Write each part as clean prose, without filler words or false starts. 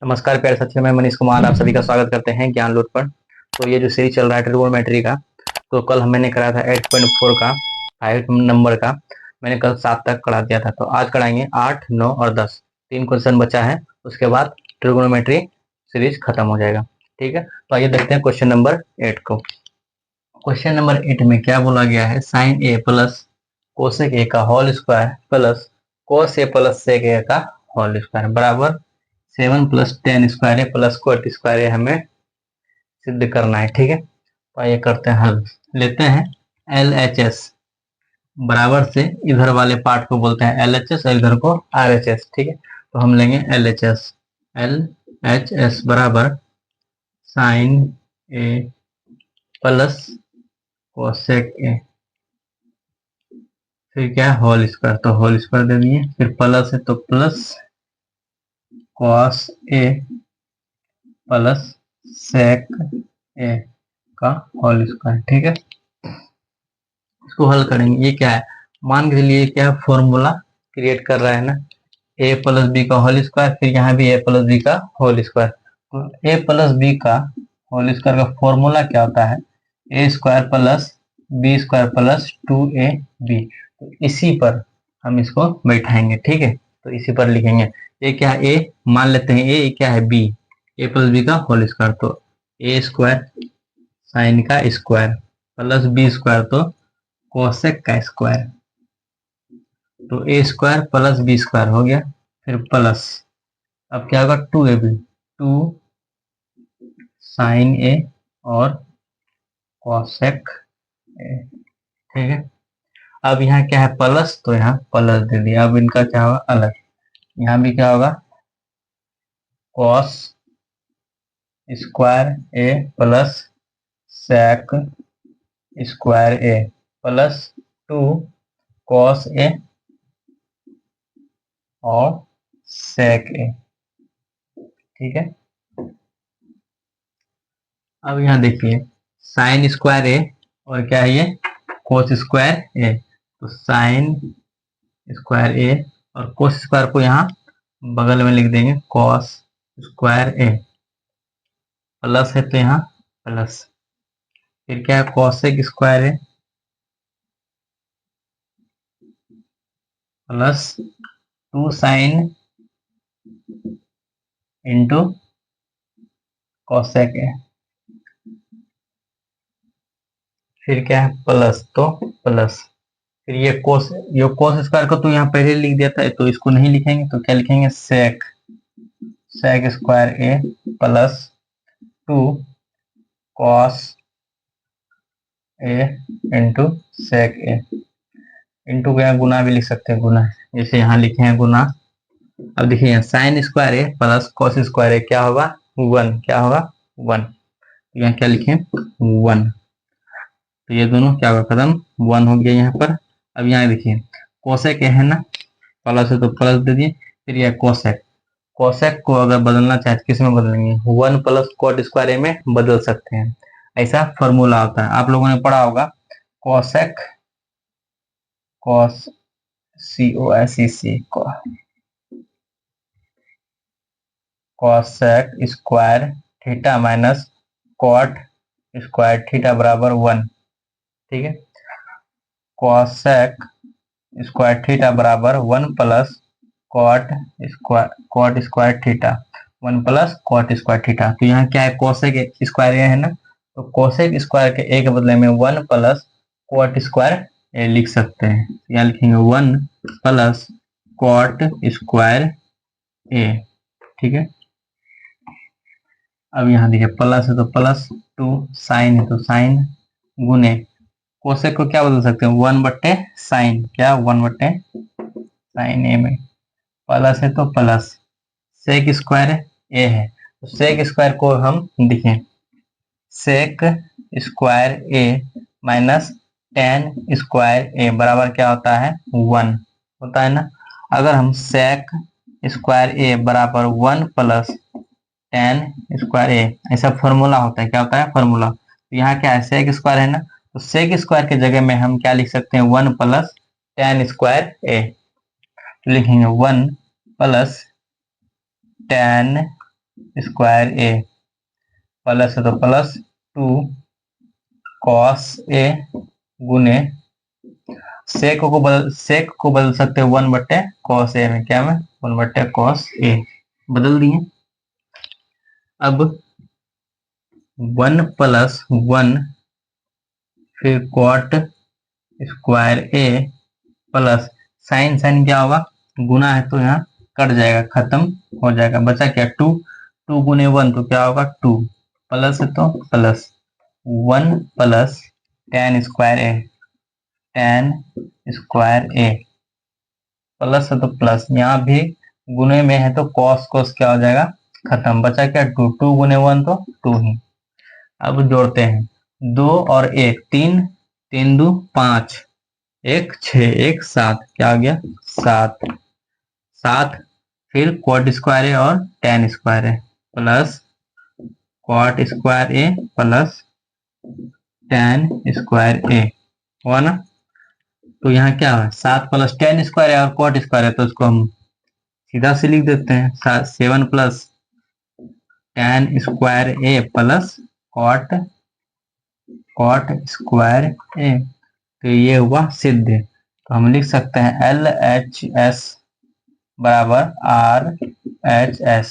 नमस्कार प्यारे साथियों, मैं मनीष कुमार आप सभी का स्वागत करते हैं ज्ञान लूट पर। तो ये जो सीरीज चल रहा है ट्रिगोनोमेट्री का, तो कल मैंने कराया था 8.4 का 5 नंबर का। मैंने कल 7 तक करा दिया था, तो आज कराएंगे 8, 9 और 10। 3 क्वेश्चन बचा है, उसके बाद ट्रिगोनोमेट्री सीरीज खत्म हो जाएगा। ठीक है, तो आइए देखते हैं क्वेश्चन नंबर 8 को। क्वेश्चन नंबर 8 में क्या बोला गया है, sine A plus cosec A का whole square plus cos A plus sec A का होल स्क्वायर बराबर 7 प्लस टेन स्क्वायर है प्लस कोट स्क्वायर है, हमें सिद्ध करना है। ठीक है, तो आइए करते हैं हल। लेते हैं एल एच एस बराबर से, इधर वाले पार्ट को बोलते हैं एल एच एस और इधर को आर एच एस। ठीक है, तो हम लेंगे एल एच एस बराबर sine A plus cosec A, फिर क्या है होल स्क्वायर, तो होल स्क्वायर दे दिए, फिर प्लस है तो plus cos A plus sec A का होल स्क्वायर। ठीक है, इसको हल करेंगे। ये क्या है, मान के चलिए क्या फॉर्मूला क्रिएट कर रहा है ना, ए प्लस बी का होल स्क्वायर, फिर यहाँ भी ए प्लस बी का होल स्क्वायर। तो ए प्लस बी का होल स्क्वायर का फॉर्मूला क्या होता है, A square plus B square plus 2 A B. तो इसी पर हम इसको बैठाएंगे। ठीक है, तो इसी पर लिखेंगे। ये क्या है, ए मान लेते हैं, ए क्या है बी, ए प्लस बी का होल स्क्वायर, तो ए स्क्वायर साइन का स्क्वायर प्लस बी स्क्वायर तो कोसेक का स्क्वायर, तो A square plus B square हो गया, फिर प्लस अब क्या होगा 2 ए बी, 2 साइन ए और कोसेक ए। ठीक है, अब यहाँ क्या है प्लस, तो यहाँ प्लस दे दिया। अब इनका क्या होगा अलग, यहाँ भी क्या होगा cos square A plus sec square A plus 2 cos A और सेक ए। ठीक है, अब यहाँ देखिए साइन स्क्वायर ए और क्या है ये कोस स्क्वायर ए, तो साइन स्क्वायर ए और कोस स्क्वायर को यहाँ बगल में लिख देंगे कॉस स्क्वायर ए, प्लस है तो यहाँ प्लस, फिर क्या है कॉसेक स्क्वायर ए प्लस 2 साइन इंटू कॉसेक ए, फिर क्या है प्लस तो प्लस, फिर ये कोस स्क्वायर को तो यहाँ पहले लिख दिया था, तो इसको नहीं लिखेंगे, तो क्या लिखेंगे sec square A plus 2 cos A into sec A, into को यहाँ गुना भी लिख सकते हैं, गुना जैसे यहाँ लिखे हैं गुना। अब देखिए यहाँ साइन स्क्वायर ए प्लस कॉस स्क्वायर ए क्या होगा 1, क्या होगा 1, यहाँ क्या लिखे 1, तो ये दोनों क्या होगा खत्म, 1 हो गया यहाँ पर। अब यहाँ देखिए कोसेक है ना, प्लस है तो प्लस दे दिए, फिर यह कोसेक, कोसेक को अगर बदलना चाहे तो किस में बदलेंगे, 1 प्लस कोट स्क्वायर ए में बदल सकते हैं। ऐसा फॉर्मूला होता है, आप लोगों ने पढ़ा होगा cosec cos C O S E C cosec square theta minus cot square theta बराबर 1। ठीक है, कोसेक स्क्वायर थीटा बराबर 1 plus cot square theta, 1 plus cot square theta. तो यहाँ क्या है कोसेक स्क्वायर है ना, तो कोसेक स्क्वायर के ए के बदले में 1 प्लस कॉट स्क्वायर ए लिख सकते हैं, यहाँ लिखेंगे 1 प्लस कॉट स्क्वायर ए। ठीक है, अब यहाँ देखिए प्लस है तो प्लस 2 साइन है तो साइन गुने कोसेक को क्या बदल सकते हैं 1 बट्टे साइन, क्या 1 बट्टे साइन ए में, प्लस है तो प्लस सेक स्क्वायर ए है, तो सेक स्क्वायर को हम लिखें सेक स्क्वायर ए माइनस टेन स्क्वायर ए बराबर क्या होता है 1 होता है ना। अगर हम सेक स्क्वायर ए बराबर 1 प्लस टेन स्क्वायर ए, ऐसा फॉर्मूला होता है, क्या होता है फॉर्मूला, तो यहाँ क्या है सेक स्क्वायर है ना, तो सेक स्क्वायर के जगह में हम क्या लिख सकते हैं 1 प्लस टेन स्क्वायर ए, तो लिखेंगे 1 प्लस टेन स्क्वायर ए प्लस है तो प्लस 2 कॉस ए गुने सेक को बदल सकते हैं 1/cos ए में, क्या में 1/cos ए बदल दिए। अब 1+1 फिर कॉट स्क्वायर ए प्लस साइन साइन क्या होगा, गुना है तो यहाँ कट जाएगा, खत्म हो जाएगा, बचा क्या 2, 2 गुने 1 तो क्या होगा 2, प्लस है तो प्लस 1 प्लस tan स्क्वायर ए, tan स्क्वायर ए प्लस है तो प्लस, यहाँ भी गुने में है तो cos cos क्या हो जाएगा खत्म, बचा क्या 2, 2 गुने 1 तो 2 ही। अब जोड़ते हैं 2 और 1 3, 3 2 5, 1 6 1 7, क्या आ गया 7, 7 फिर कॉट स्क्वायर ए और tan स्क्वायर ए प्लस कॉट स्क्वायर ए प्लस tan स्क्वायर ए हुआ ना। तो यहाँ क्या है 7 प्लस tan स्क्वायर है और कॉट स्क्वायर है तो उसको हम सीधा से लिख देते हैं 7 प्लस tan स्क्वायर ए प्लस कॉट स्क्वायर ए, तो ये हुआ सिद्ध। तो हम लिख सकते हैं LHS बराबर RHS,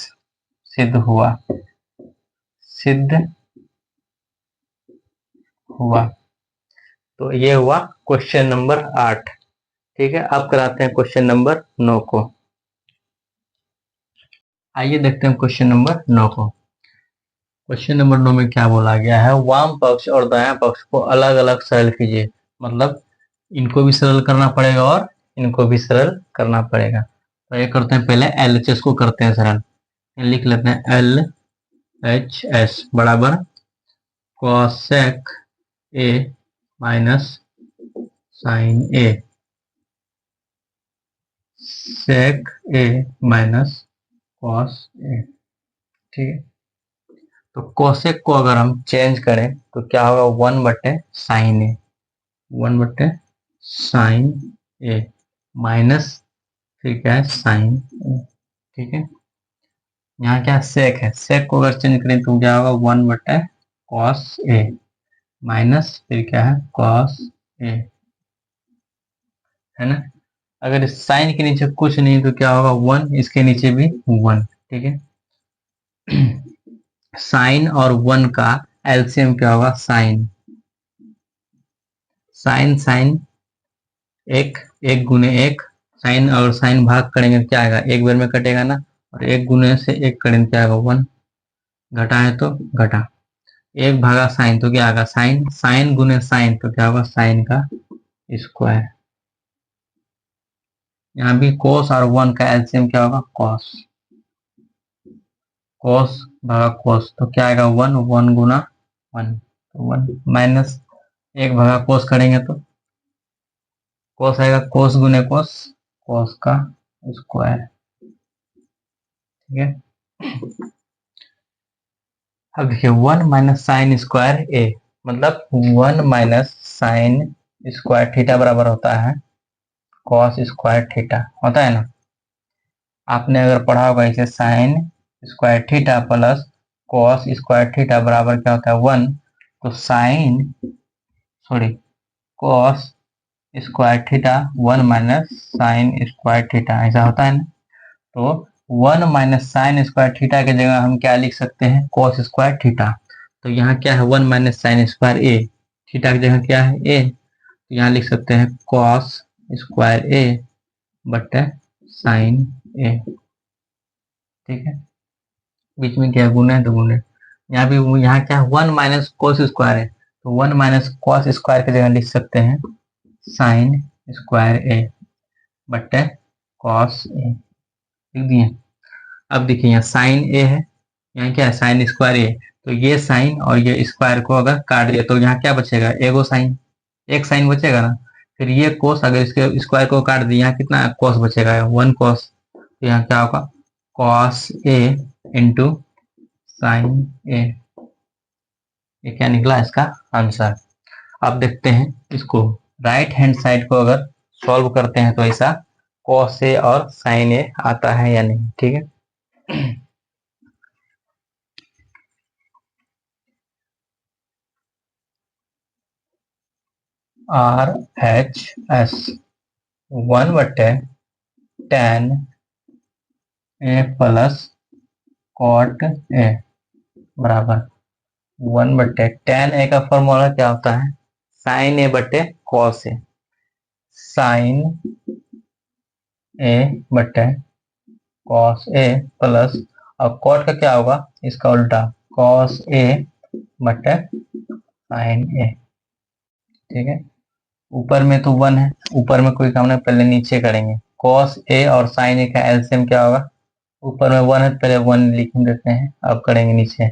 सिद्ध हुआ, सिद्ध हुआ। तो ये हुआ क्वेश्चन नंबर 8। ठीक है, अब कराते हैं क्वेश्चन नंबर 9 को। आइए देखते हैं क्वेश्चन नंबर 9 को। क्वेश्चन नंबर 9 में क्या बोला गया है, वाम पक्ष और दायां पक्ष को अलग अलग सरल कीजिए, मतलब इनको भी सरल करना पड़ेगा और इनको भी सरल करना पड़ेगा। तो ये करते हैं, पहले LHS को करते हैं सरल, लिख लेते हैं LHS बराबर cosec A minus sine A, sec A minus cos A. ठीक है, तो कोसेक को अगर हम चेंज करें तो क्या होगा 1/sin ए, 1/sin ए माइनस फिर क्या है साइन ए। ठीक है, यहाँ क्या सेक है, सेक को अगर चेंज करें तो क्या होगा 1/cos ए माइनस फिर क्या है cos ए, है ना। अगर इस साइन के नीचे कुछ नहीं तो क्या होगा 1, इसके नीचे भी 1। ठीक है, साइन और 1 का एलसीएम क्या होगा साइन, साइन साइन एक, 1 गुने 1, साइन और साइन भाग करेंगे क्या आएगा, एक बार में कटेगा ना, और 1 गुने से 1 करेंगे क्या आएगा 1, घटा है तो घटा, 1 भागा साइन तो क्या आएगा साइन, साइन गुने साइन तो क्या होगा साइन का स्क्वायर। यहाँ भी कोस और 1 का एलसीएम क्या होगा कॉस, कोस भागा कोस तो क्या आएगा 1, 1 गुना 1 तो 1 माइनस 1 भागा कोस करेंगे तो कोस आएगा, कोस गुने कोस, कोस का स्क्वायर। ठीक है, अब देखिए 1 माइनस साइन स्क्वायर ए, मतलब 1 माइनस साइन स्क्वायर थीटा बराबर होता है कॉस स्क्वायर थीटा, होता है ना। आपने अगर पढ़ा होगा इसे sine square theta plus cos square theta बराबर क्या होता है 1, तो sine sorry cos square theta 1 minus sine square theta, ऐसा होता है ना। तो 1 माइनस साइन स्क्वायर थीटा की जगह हम क्या लिख सकते हैं कॉस स्क्वायर थीटा। तो यहाँ क्या है 1 माइनस साइन स्क्वायर ए, थीटा की जगह क्या है ए, तो यहाँ लिख सकते हैं कॉस स्क्वायर ए बटे साइन ए। ठीक है, बीच में क्या गुना है तो गुने, यहाँ भी यहाँ क्या है 1 माइनस कॉस स्क्वायर है, तो 1 माइनस कॉस स्क्वायर की जगह लिख सकते हैं साइन स्क्वायर ए बटे कॉस ए, लिख दिए। अब देखिए यहाँ साइन ए है, यहाँ क्या है साइन स्क्वायर ए, तो ये साइन और ये स्क्वायर को अगर काट दिया तो यहाँ क्या बचेगा एगो साइन, एक साइन बचेगा ना। फिर ये कोस अगर इसके स्क्वायर को काट दिया, यहाँ कितना कोस बचेगा 1 कोस, तो यहाँ क्या होगा कॉस ए इंटू साइन ए, ये क्या निकला इसका आंसर। अब देखते हैं इसको राइट हैंड साइड को अगर सॉल्व करते हैं तो ऐसा कॉस ए और साइन ए आता है या नहीं। ठीक है, R H S 1/tan A plus cot A बराबर 1/tan ए का फॉर्मूला क्या होता है? साइन ए बटे कॉस ए। साइन ए बटे कॉस ए प्लस, और कॉट का क्या होगा? इसका उल्टा, कॉस ए बटे साइन ए। ठीक है, ऊपर में तो 1 है, ऊपर में कोई काम नहीं, पहले नीचे करेंगे। कॉस ए और साइन ए का एलसीएम क्या होगा? ऊपर में 1 है, पहले 1 लिख देते हैं, अब करेंगे नीचे।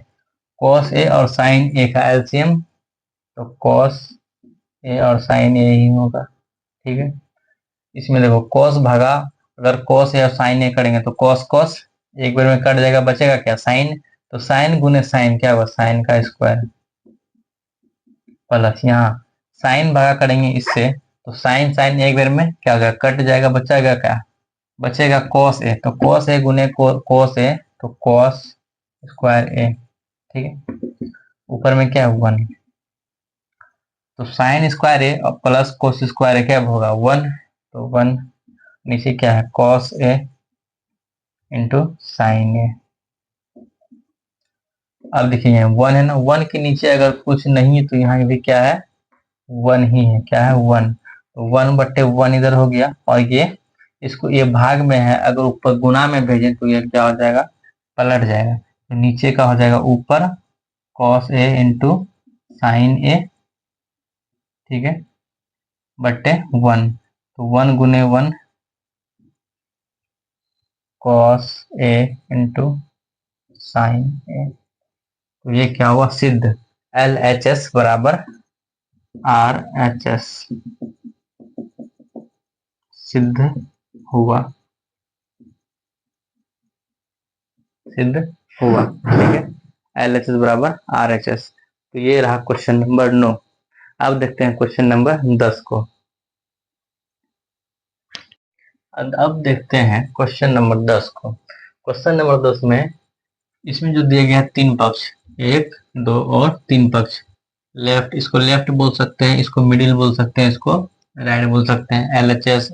कॉस ए और साइन ए का एलसीएम, तो कॉस ए और साइन ए ही होगा। ठीक है, इसमें देखो कॉस भागा, अगर कॉस ए और साइन ए करेंगे तो कॉस कॉस एक बार में कट जाएगा, बचेगा क्या? साइन। तो साइन गुने साइन क्या होगा? साइन का स्क्वायर प्लस यहाँ साइन भागा करेंगे इससे, तो साइन साइन एक बार में क्या होगा? कट जाएगा, बचेगा क्या? बचेगा कॉस ए। तो कॉस ए गुने कॉस ए, तो कॉस स्क्वायर ए। ठीक है, ऊपर में क्या है? 1। तो साइन स्क्वायर ए और प्लस कोस स्क्वायर ए क्या होगा? 1। तो 1, नीचे क्या है? कॉस ए इंटू साइन ए। अब देखिए 1 है ना, 1 के नीचे अगर कुछ नहीं है तो यहाँ भी क्या है? 1 ही है। क्या है? 1। तो 1/1 इधर हो गया, और ये इसको, ये भाग में है, अगर ऊपर गुना में भेजे तो ये क्या हो जाएगा? पलट जाएगा। तो नीचे का हो जाएगा ऊपर कॉस ए इंटू साइन ए। ठीक है, बट्टे 1। तो 1 गुने 1 कॉस ए इंटू साइन ए। तो ये क्या हुआ? सिद्ध। एल एच एस बराबर आर एच एस सिद्ध हुआ। सिद्ध हुआ। ठीक है, एल एच एस बराबर आर एच एस। तो ये रहा क्वेश्चन नंबर 9। अब देखते हैं क्वेश्चन नंबर 10 को। अब देखते हैं क्वेश्चन नंबर 10 को। क्वेश्चन नंबर 10 में इसमें जो दिया गया है 3 पक्ष, 1 2 और 3 पक्ष। लेफ्ट, इसको लेफ्ट बोल सकते हैं, इसको मिडिल बोल सकते हैं, इसको राइट बोल सकते हैं। L H S,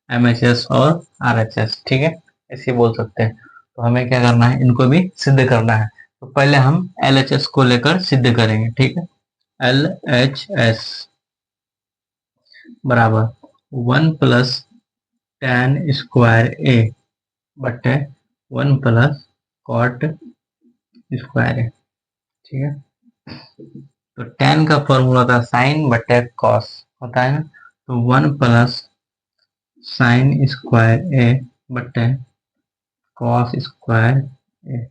M H S और आर एच एस। ठीक है, ऐसे बोल सकते हैं। तो हमें क्या करना है? इनको भी सिद्ध करना है। तो पहले हम एल एच एस को लेकर सिद्ध करेंगे। ठीक है, एल एच एस बराबर 1/tan स्क्वायर ए बटे 1 + cot स्क्वायर ए। ठीक है, तो tan का फॉर्मूला था साइन बटे कॉस, होता है ना। तो 1 + sin स्क्वायर ए बटे कॉस स्क्वायर ए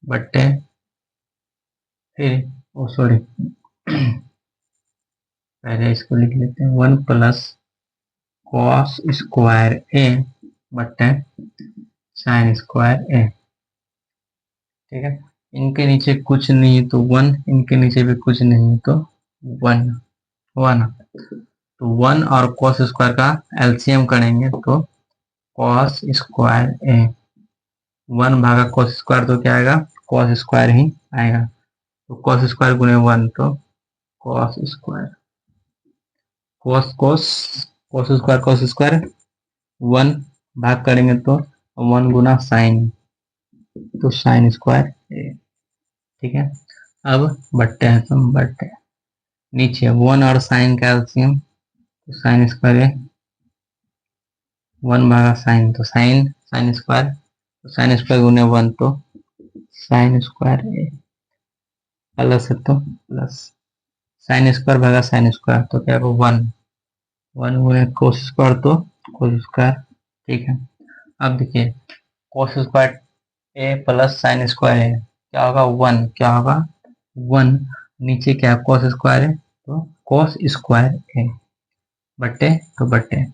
बटे, फिर ओ सॉरी पहले इसको लिख लेते हैं, 1 + cos स्क्वायर ए बटे साइन स्क्वायर ए। ठीक है, इनके नीचे कुछ नहीं तो 1, इनके नीचे भी कुछ नहीं तो 1 हुआ ना। तो 1 और cos स्क्वायर का एलसीएम करेंगे तो cos स्क्वायर ए, 1 भागा cos स्क्वायर तो क्या आएगा? cos स्क्वायर ही आएगा। तो cos स्क्वायर गुने 1 तो cos स्क्वायर, cos स्क्वायर 1 भाग करेंगे तो 1 गुना साइन, तो साइन स्क्वायर ए। ठीक है, अब बट्टे हैं तो बट्टे, नीचे 1 और साइन का एलसीएम, तो साइन स्क्वायर ए, 1 भागा साइन तो साइन, साइन स्क्वायर, तो साइन स्क्वायर गुने 1 तो साइन स्क्वायर ए, प्लस है तो प्लस, साइन स्क्वायर भागा साइन स्क्वायर तो क्या होगा? 1, 1 गुने कोस स्क्वायर तो कोस स्क्वायर। ठीक है, अब देखिए कोस स्क्वायर ए प्लस साइन स्क्वायर ए क्या होगा? 1। क्या होगा? 1। नीचे क्या है? कॉस स्क्वायर है तो कॉस स्क्वायर ए बट्टे तो बट्टे,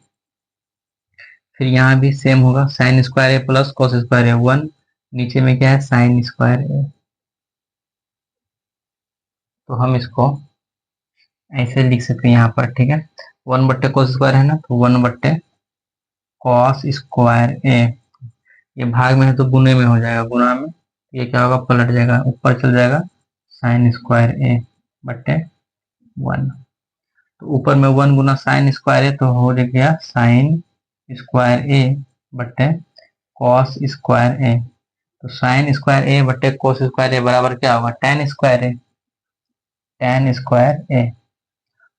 फिर यहाँ भी सेम होगा, साइन स्क्वायर ए प्लस कॉस स्क्वायर ए 1, नीचे में क्या है? साइन स्क्वायर ए। तो हम इसको ऐसे लिख सकते हैं यहाँ पर। ठीक है, 1/cos स्क्वायर है ना, तो 1/cos स्क्वायर ए, ये भाग में है तो गुने में हो जाएगा, गुना में ये क्या होगा? पलट जाएगा, ऊपर चल जाएगा साइन स्क्वायर ए। बटे 1। तो ऊपर में 1 गुना साइन स्क्वायर है तो हो गया साइन स्क्वायर ए बटे कॉस स्क्वायर ए। तो साइन स्क्वायर ए बटे कोस स्क्वायर ए बराबर क्या होगा, टेन स्क्वायर ए, टेन स्क्वायर ए।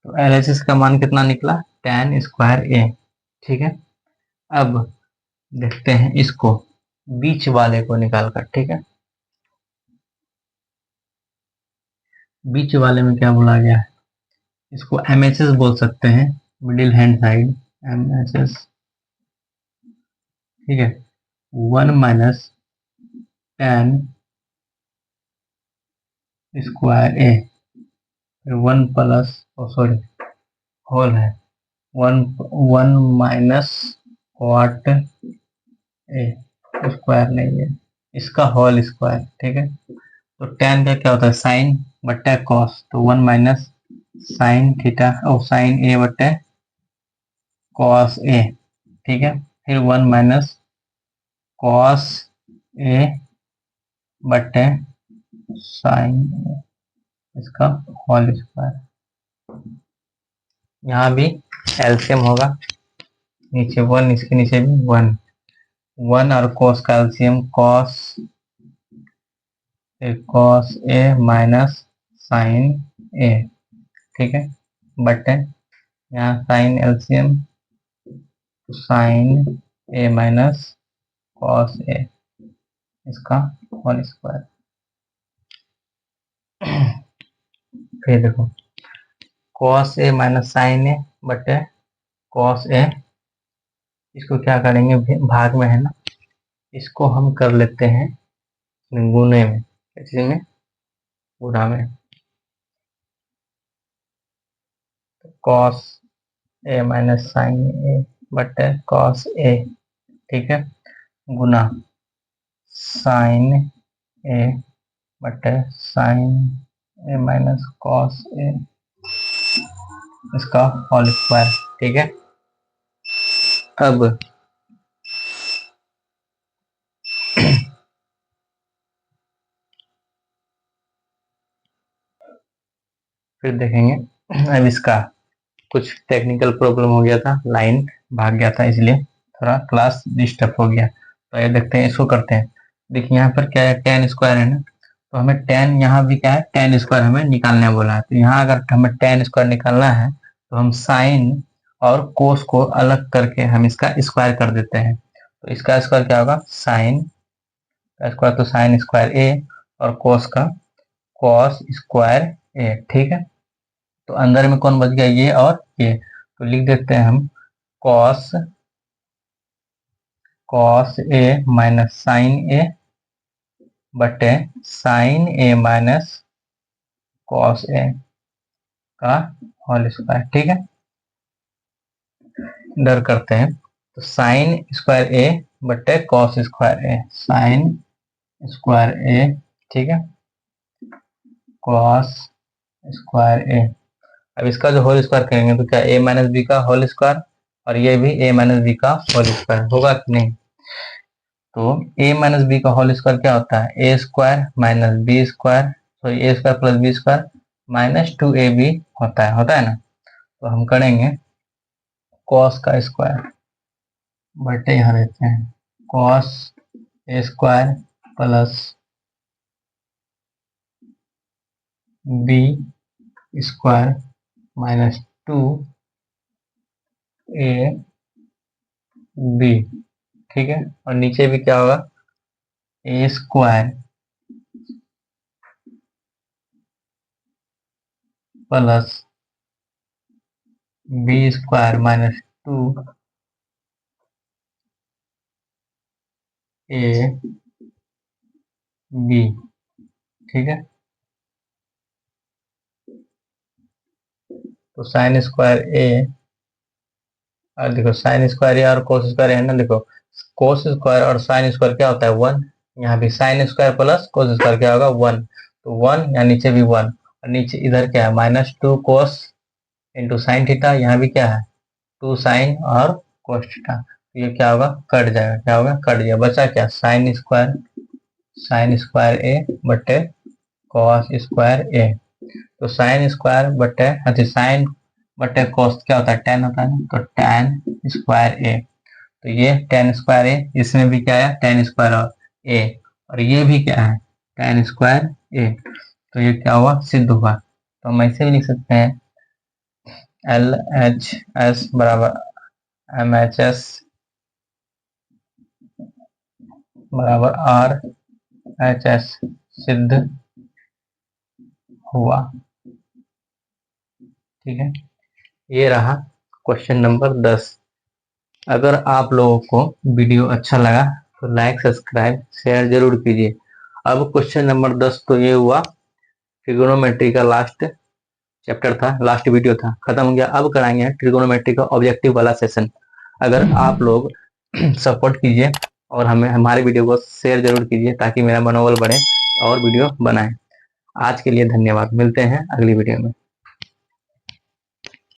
तो एलएचएस का मान कितना निकला, टेन स्क्वायर ए। ठीक है, अब देखते हैं इसको बीच वाले को निकाल कर। ठीक है, बीच वाले में क्या बोला गया है, इसको एमएचएस बोल सकते हैं, मिडिल हैंड साइड एमएचएस। ठीक है, 1 माइनस टेन स्क्वायर ए, फिर 1 प्लस सॉरी होल है 1 माइनस कॉट ए, स्क्वायर नहीं है, इसका होल स्क्वायर। ठीक है, तो टेन का क्या होता है साइन बट्टे कॉस, तो 1 माइनस साइन थीटा और साइन ए बट्टे कॉस ए। ठीक है, फिर 1 माइनस कॉस ए बट्टे साइन ए, इसका होल स्क्वायर। यहाँ भी एलसीएम होगा, नीचे 1, इसके नीचे भी 1, 1 और कॉस का LCM cos A minus sine ए। ठीक है, बटे यहाँ साइन एलसीएम साइन ए माइनस कॉस ए, इसका होल स्क्वायर। फिर देखो कॉस ए माइनस साइन ए बटे कॉस ए, इसको क्या करेंगे, भाग में है ना, इसको हम कर लेते हैं गुणे में, इसी में गुणा में, कॉस ए माइनस साइन ए बटे कॉस ए। ठीक है, गुना साइन ए बटे साइन ए माइनस कॉस ए, इसका होल स्क्वायर। ठीक है, अब फिर देखेंगे, अब इसका कुछ टेक्निकल प्रॉब्लम हो गया था, लाइन भाग गया था, इसलिए थोड़ा क्लास डिस्टर्ब हो गया। तो ये देखते हैं, इसको करते हैं। देखिए यहाँ पर क्या है, टेन स्क्वायर है ना, तो हमें टेन, यहाँ भी क्या है टेन स्क्वायर हमें निकालने बोला है। तो यहाँ अगर हमें टेन स्क्वायर निकालना है तो हम साइन और कोस को अलग करके हम इसका स्क्वायर कर देते हैं। तो इसका स्क्वायर क्या होगा, साइन का स्क्वायर तो साइन स्क्वायर ए, और कोस का कॉस स्क्वायर ए। ठीक है, तो अंदर में कौन बच गया, ये और ये, तो लिख देते हैं हम कॉस ए माइनस साइन ए बटे साइन ए माइनस कॉस ए का होल स्क्वायर। ठीक है, इधर करते हैं, तो साइन स्क्वायर ए बटे कॉस स्क्वायर ए, साइन स्क्वायर ए, ठीक है, कॉस स्क्वायर ए। अब इसका जो होल स्क्वायर करेंगे तो क्या ए माइनस बी का होल स्क्वायर, और ये भी ए माइनस बी का होल स्क्वायर होगा कि नहीं। तो ए माइनस बी का होल स्क्वायर क्या होता है, A square minus B square, तो A square plus B square minus 2ab होता है ना। तो हम करेंगे कॉस का स्क्वायर बटे यहाँ रहते हैं cos A square plus B square minus 2ab। ठीक है, और नीचे भी क्या होगा, A square plus B square minus 2ab। ठीक है, तो साइन स्क्वायर ए, और देखो साइन स्क्वायर ए और कोस स्क्वायर है ना, देखो कोस स्क्वायर और साइन स्क्वायर क्या होता है 1, यहाँ भी sine square plus cos square क्या होगा 1, तो 1 यहाँ नीचे भी 1, और नीचे इधर क्या है माइनस 2 कोस इंटू साइन थीटा, यहाँ भी क्या है 2 साइन और कोस थीटा, तो ये क्या होगा कट जाएगा, क्या होगा कट गया, बचा क्या साइन स्क्वायर ए बटे कॉस स्क्वायर ए। तो साइन स्क्वायर बटे अच्छा साइन बटे कॉस क्या होता है, टेन होता है ना, तो टेन स्क्वायर ए। तो ये टेन स्क्वायर ए, इसमें भी क्या है टेन स्क्वायर और ए, और ये भी क्या है टेन स्क्वायर ए। तो ये क्या हुआ, सिद्ध हुआ। तो हम ऐसे भी लिख सकते हैं एल एच एस बराबर एम एच एस बराबर आर एच एस सिद्ध हुआ। ठीक है, ये रहा क्वेश्चन नंबर 10। अगर आप लोगों को वीडियो अच्छा लगा तो लाइक सब्सक्राइब शेयर जरूर कीजिए। अब क्वेश्चन नंबर 10 तो ये हुआ, ट्रिगोनोमेट्री का लास्ट चैप्टर था, लास्ट वीडियो था, खत्म हो गया। अब कराएंगे ट्रिगोनोमेट्री का ऑब्जेक्टिव वाला सेशन। अगर आप लोग सपोर्ट कीजिए और हमें हमारे वीडियो को शेयर जरूर कीजिए ताकि मेरा मनोबल बढ़े और वीडियो बनाएं। आज के लिए धन्यवाद, मिलते हैं अगली वीडियो में।